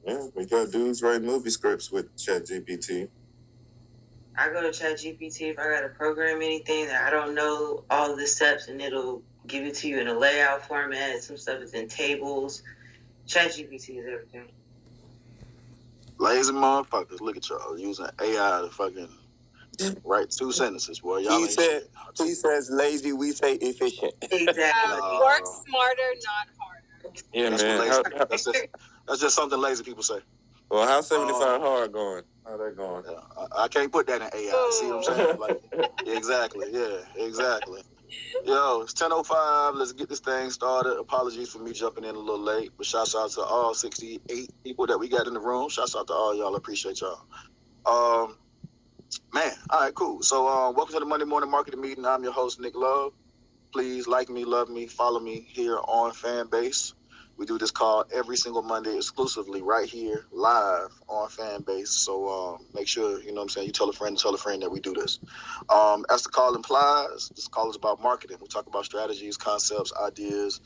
Yeah, we got dudes write movie scripts with ChatGPT. I go to ChatGPT if I got to program anything that I don't know all the steps, and it'll give it to you in a layout format. Some stuff is in tables. ChatGPT is everything. Lazy motherfuckers, look at y'all using AI to fucking write 2 sentences, boy. Y'all ain't shit. He says lazy, we say efficient. Exactly. Work smarter, not harder. Yeah, that's man. That's just something lazy people say. Well, how's 75 hard going? How that going? I can't put that in AI. See what I'm saying? Like, exactly. Yeah, exactly. Yo, it's 10:05. Let's get this thing started. Apologies for me jumping in a little late, but shouts out to all 68 people that we got in the room. Shouts out to all y'all. I appreciate y'all. Man, all right, cool. So, welcome to the Monday Morning Marketing Meeting. I'm your host, Nick Love. Please like me, love me, follow me here on Fanbase. We do this call every single Monday exclusively right here, live on Fanbase. So make sure, you know what I'm saying, you tell a friend that we do this. As the call implies, this call is about marketing. We talk about strategies, concepts, ideas,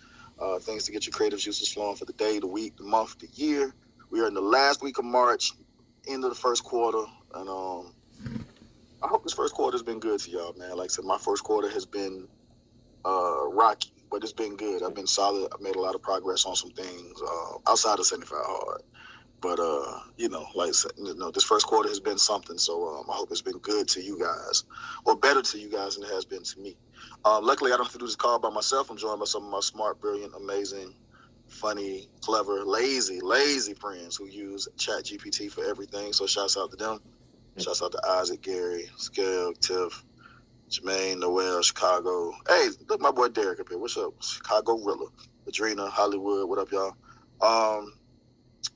things to get your creative juices flowing for the day, the week, the month, the year. We are in the last week of March, end of the first quarter. And I hope this first quarter has been good to y'all, man. Like I said, my first quarter has been rocky, but it's been good. I've been solid. I've made a lot of progress on some things outside of 75 hard. But you know, like I said, you know, this first quarter has been something. So I hope it's been good to you guys, or better to you guys than it has been to me. Luckily, I don't have to do this call by myself. I'm joined by some of my smart, brilliant, amazing, funny, clever, lazy friends who use ChatGPT for everything. So shouts out to them. Shouts out to Isaac, Gary, Scale, Tiff, Jermaine, Noel, Chicago. Hey, look, my boy Derek up here. What's up? Chicago Rilla, Adrena, Hollywood. What up, y'all?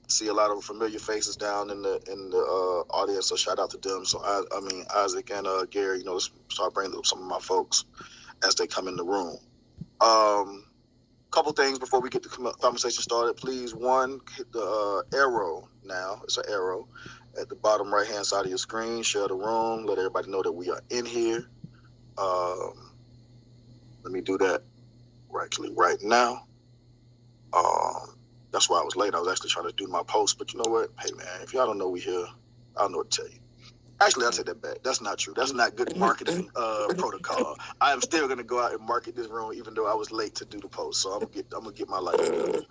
See a lot of familiar faces down in the audience, so shout out to them. So I mean Isaac and Gary, you know, start bringing up some of my folks as they come in the room. Couple things before we get the conversation started. Please, one, hit the arrow now. It's an arrow at the bottom right hand side of your screen. Share the room. Let everybody know that we are in here. Let me do that right now. That's why I was late. I was actually trying to do my post, but you know what? Hey man, if y'all don't know we here, I don't know what to tell you. Actually, I'll take that back. That's not true. That's not good marketing protocol. I am still gonna go out and market this room, even though I was late to do the post. So I'm gonna get my life together.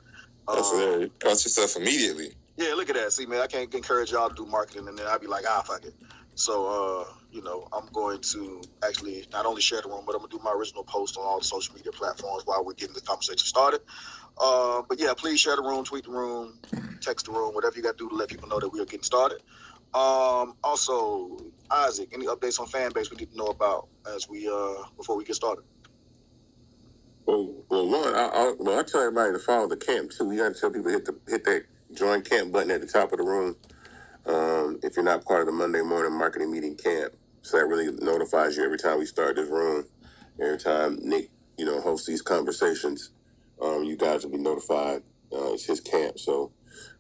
You cost yourself immediately. Yeah, look at that. See, man, I can't encourage y'all to do marketing, and then I'd be like, fuck it. So, you know, I'm going to actually not only share the room, but I'm going to do my original post on all the social media platforms while we're getting the conversation started. But yeah, please share the room, tweet the room, text the room, whatever you got to do to let people know that we are getting started. Also, Isaac, any updates on Fanbase we need to know about as we before we get started? Well, one, I'll tell everybody to follow the camp too. We got to tell people hit that join camp button at the top of the room. If you're not part of the Monday Morning Marketing Meeting camp, so that really notifies you every time we start this room. Every time Nick, you know, hosts these conversations, you guys will be notified. It's his camp, so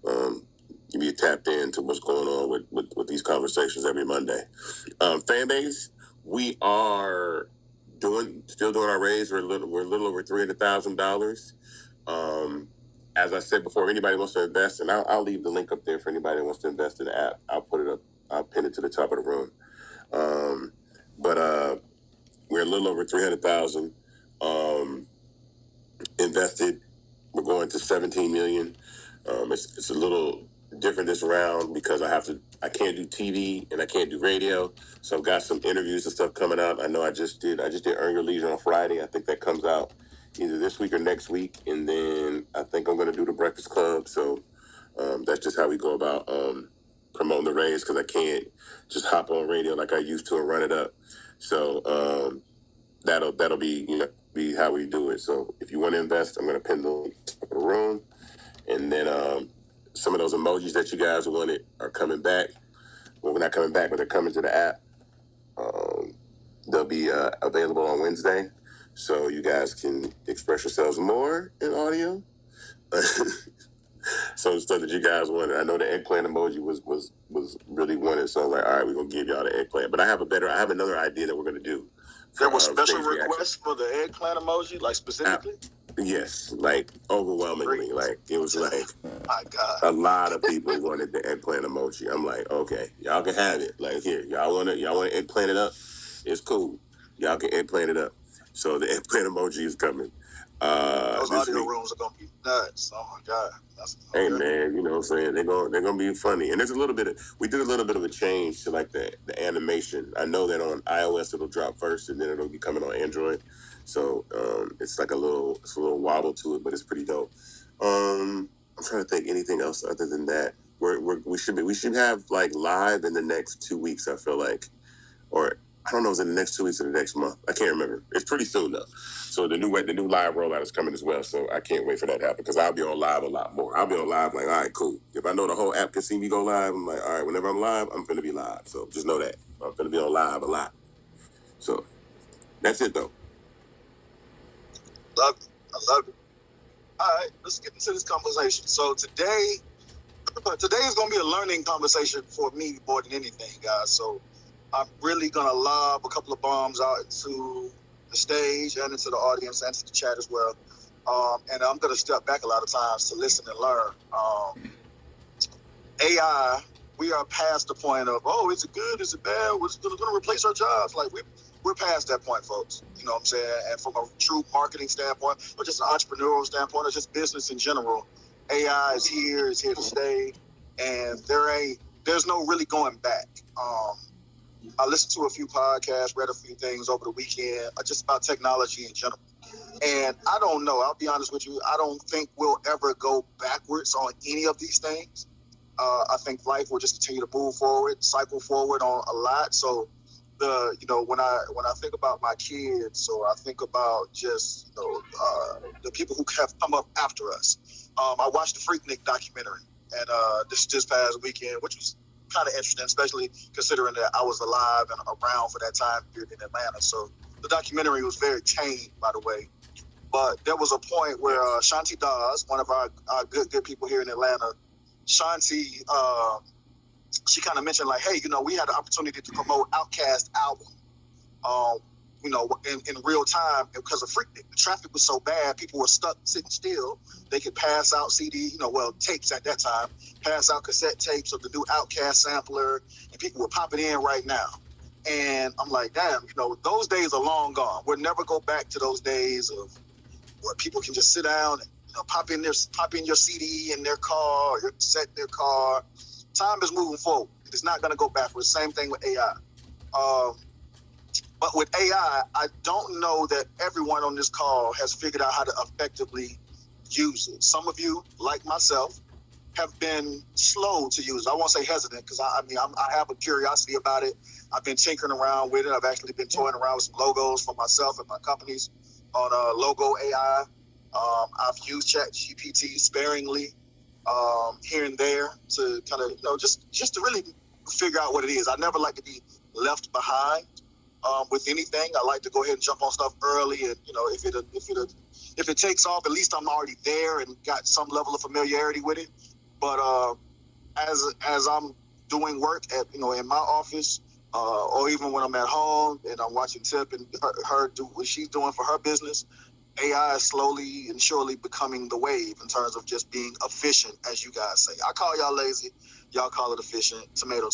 you be tapped into what's going on with these conversations every Monday. Fanbase, we are still doing our raise. We're a little over $300,000. As I said before, if anybody wants to invest, and I'll leave the link up there for anybody that wants to invest in the app. I'll put it up. I'll pin it to the top of the room. But we're a little over 300,000 invested. We're going to 17 million. It's a little different this round because I can't do TV and I can't do radio. So I've got some interviews and stuff coming out. I know I just did Earn Your Leisure on Friday. I think that comes out either this week or next week. And then I think I'm going to do the Breakfast Club. So that's just how we go about promoting the raise, because I can't just hop on radio like I used to and run it up. So that'll be, you know, be how we do it. So if you want to invest, I'm going to pin the link to the room. And then some of those emojis that you guys wanted are coming back. Well, we're not coming back, but they're coming to the app. They'll be available on Wednesday, so you guys can express yourselves more in audio. Some of the stuff that you guys wanted. I know the eggplant emoji was really wanted, so I was like, all right, we're gonna give y'all the eggplant. But I have another idea that we're gonna do There were special requests for the eggplant emoji, like specifically? Yes, like overwhelmingly. Like it was like my God, a lot of people wanted the eggplant emoji. I'm like, okay, y'all can have it. Like here, y'all want to eggplant it up? It's cool. Y'all can eggplant it up. So the eggplant emoji is coming. Those audio rooms are gonna be nuts. Oh my God. Hey man, you know what I'm saying? They're gonna be funny. And there's we did a little bit of a change to like the animation. I know that on iOS it'll drop first and then it'll be coming on Android. So it's like a little wobble to it, but it's pretty dope. I'm trying to think anything else other than that. We should have like live in the next 2 weeks, I feel like. Or I don't know, is it the next 2 weeks or the next month? I can't remember. It's pretty soon though. So the new live rollout is coming as well. So I can't wait for that to happen because I'll be on live a lot more. I'll be on live like, all right, cool. If I know the whole app can see me go live, I'm like, all right, whenever I'm live, I'm finna be live. So just know that I'm finna be on live a lot. So that's it though. Love it. I love it. All right, let's get into this conversation. So today is gonna be a learning conversation for me more than anything, guys. So I'm really going to lob a couple of bombs out into the stage and into the audience and to the chat as well. And I'm going to step back a lot of times to listen and learn. AI, we are past the point of, oh, is it good? Is it bad? What's going to replace our jobs? Like, we're past that point, folks. You know what I'm saying? And from a true marketing standpoint, or just an entrepreneurial standpoint, or just business in general, AI is here to stay. And there's no really going back. I listened to a few podcasts, read a few things over the weekend, just about technology in general. And I don't know. I'll be honest with you. I don't think we'll ever go backwards on any of these things. I think life will just continue to move forward, cycle forward on a lot. So when I think about my kids, or I think about just the people who have come up after us. I watched the Freaknik documentary, and this past weekend, which was kind of interesting, especially considering that I was alive and around for that time period in Atlanta. So the documentary was very tame, by the way. But there was a point where Shanti Dawes, one of our good people here in Atlanta, Shanti, she kind of mentioned like, hey, we had the opportunity to promote Outkast album, in real time because of Freaknik. The traffic was so bad, people were stuck sitting still. They could pass out tapes at that time, pass out cassette tapes of the new Outkast sampler, and people were popping in right now. And I'm like, damn, those days are long gone. We'll never go back to those days of where people can just sit down and pop in your CD in their car or your cassette in their car. Time is moving forward. It's not going to go backwards. Same thing with AI. But with AI, I don't know that everyone on this call has figured out how to effectively use it. Some of you, like myself, have been slow to use it. I won't say hesitant because I have a curiosity about it. I've been tinkering around with it. I've actually been toying around with some logos for myself and my companies on logo AI. I've used ChatGPT sparingly here and there to kind of, just to really figure out what it is. I never like to be left behind with anything. I like to go ahead and jump on stuff early, and if it takes off, at least I'm already there and got some level of familiarity with it. But as I'm doing work at in my office, or even when I'm at home and I'm watching Tip and her do what she's doing for her business, AI is slowly and surely becoming the wave in terms of just being efficient, as you guys say. I call y'all lazy, y'all call it efficient. Tomato.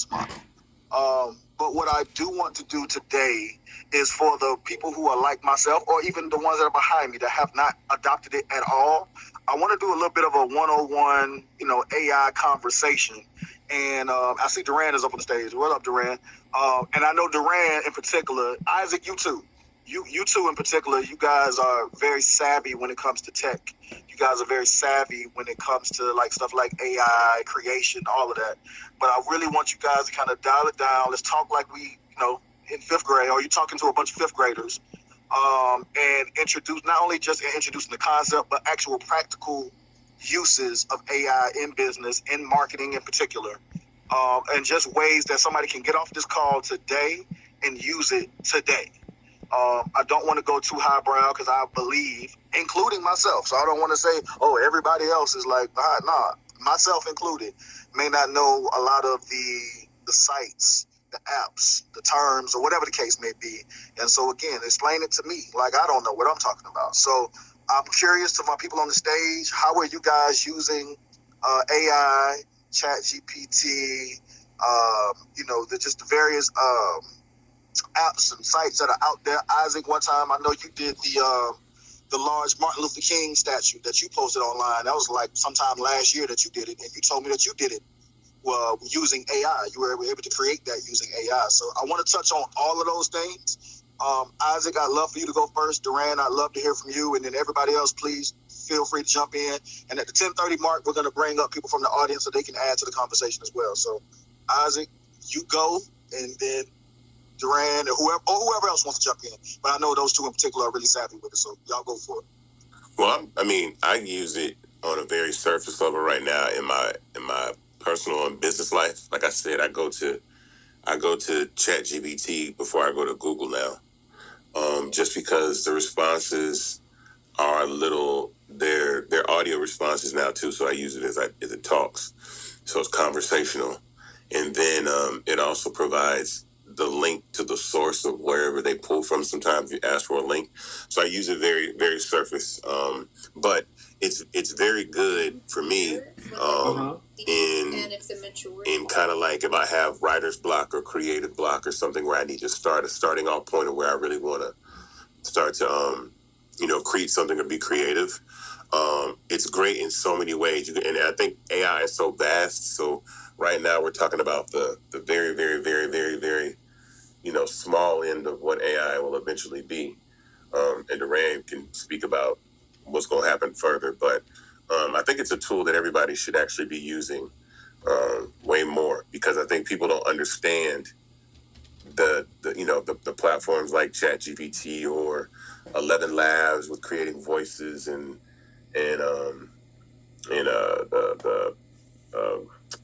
But what I do want to do today is for the people who are like myself, or even the ones that are behind me that have not adopted it at all, I want to do a little bit of a 101, AI conversation. And I see Duran is up on the stage. What up, Duran? And I know Duran in particular, Isaac, you too. You two in particular, you guys are very savvy when it comes to tech. You guys are very savvy when it comes to stuff like AI, creation, all of that. But I really want you guys to kind of dial it down. Let's talk like we, in fifth grade, or you're talking to a bunch of fifth graders, and not only just introducing the concept, but actual practical uses of AI in business, in marketing in particular, and just ways that somebody can get off this call today and use it today. I don't want to go too highbrow because I believe, including myself, so I don't want to say, oh, everybody else is like, nah, myself included, may not know a lot of the sites the apps, the terms, or whatever the case may be. And so again, explain it to me like I don't know what I'm talking about. So I'm curious to my people on the stage, how are you guys using AI, Chat GPT, just the various apps and sites that are out there? Isaac, one time I know you did the large Martin Luther King statue that you posted online. That was like sometime last year that you did it, and you told me that you did it using AI. You were able to create that using AI. So I want to touch on all of those things. Isaac, I'd love for you to go first. Duran, I'd love to hear from you. And then everybody else, please feel free to jump in. And at the 10:30 mark, we're going to bring up people from the audience so they can add to the conversation as well. So, Isaac, you go, and then Duran or whoever else wants to jump in. But I know those two in particular are really savvy with it, so y'all go for it. Well, I use it on a very surface level right now in my personal and business life. Like I said, I go to ChatGPT before I go to Google now, just because the responses are they're audio responses now too. So I use it as it talks, so it's conversational, and then it also provides the link to the source of wherever they pull from. Sometimes you ask for a link, so I use it very, very surface, but it's very good for me in kind of like if I have writer's block or creative block or something where I need to start a starting off point of where I really want to start to create something or be creative. It's great in so many ways, and I think AI is so vast. So right now we're talking about the very, very, very, very, very small end of what AI will eventually be. And Duran can speak about what's going to happen further, but I think it's a tool that everybody should actually be using way more, because I think people don't understand the platforms like ChatGPT or 11 Labs with creating voices and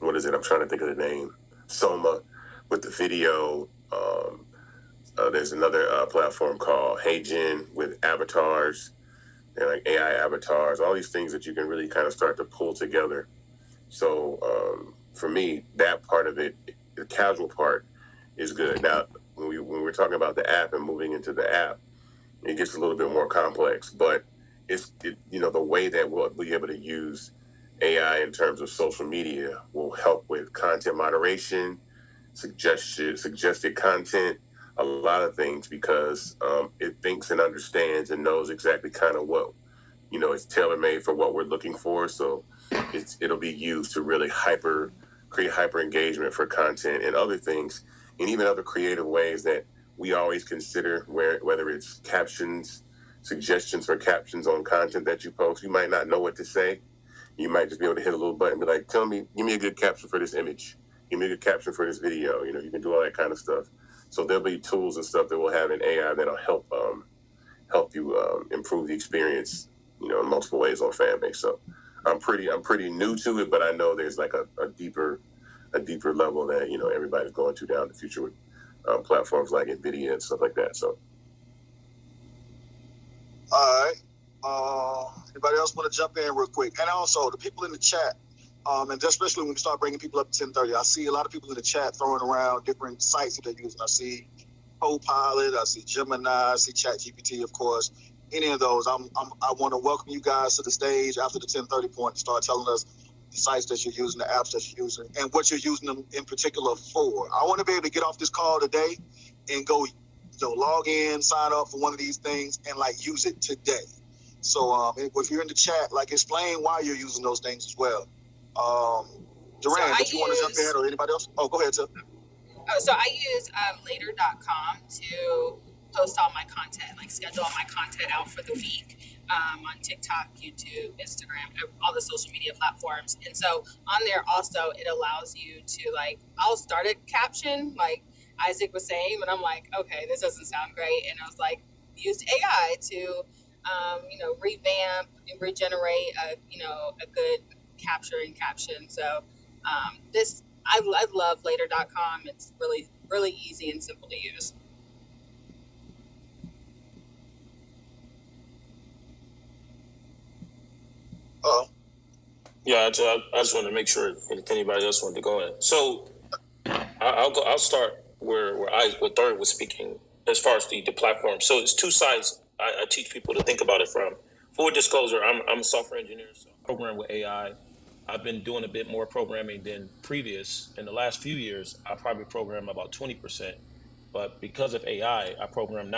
what is it? I'm trying to think of the name. Soma with the video. There's another platform called HeyGen with avatars and like AI avatars. All these things that you can really kind of start to pull together. So for me, that part of it, the casual part, is good. Now, when we're talking about the app and moving into the app, it gets a little bit more complex. But the way that we'll be able to use AI in terms of social media will help with content moderation, suggested content, a lot of things, because it thinks and understands and knows exactly kind of what, it's tailor-made for what we're looking for. So it'll be used to really create hyper engagement for content and other things, and even other creative ways that we always consider, whether it's captions, suggestions for captions on content that you post. You might not know what to say. You might just be able to hit a little button and be like, give me a good caption for this image. Give me a good caption for this video. You can do all that kind of stuff. So there'll be tools and stuff that we'll have in AI that'll help you improve the experience, in multiple ways on Fanbase. So I'm pretty new to it, but I know there's like a deeper level that everybody's going to down the future with platforms like NVIDIA and stuff like that. So, all right. Anybody else want to jump in real quick? And also the people in the chat, and especially when we start bringing people up to 10:30, I see a lot of people in the chat throwing around different sites that they're using. I see Copilot, I see Gemini, I see ChatGPT, of course. Any of those, I want to welcome you guys to the stage after the 10:30 point and start telling us the sites that you're using, the apps that you're using, and what you're using them in particular for. I want to be able to get off this call today and go, log in, sign up for one of these things, and use it today. So if you're in the chat, explain why you're using those things as well. Duran, if you want to jump in, or anybody else? Oh, go ahead, Tiff. So I use later.com to post all my content, schedule all my content out for the week on TikTok, YouTube, Instagram, all the social media platforms. And so on there also, it allows you to I'll start a caption like Isaac was saying, but I'm like, okay, this doesn't sound great. And I was used AI to, revamp and regenerate a good capturing caption. So I love later.com. It's really, really easy and simple to use. Yeah, I just want to make sure if anybody else wanted to go in. So I'll start. what Thorne was speaking as far as the platform. So it's two sides. I teach people to think about it from. Full disclosure, I'm a software engineer, so I program with AI. I've been doing a bit more programming than previous. In the last few years, I probably program about 20%. But because of AI, I program now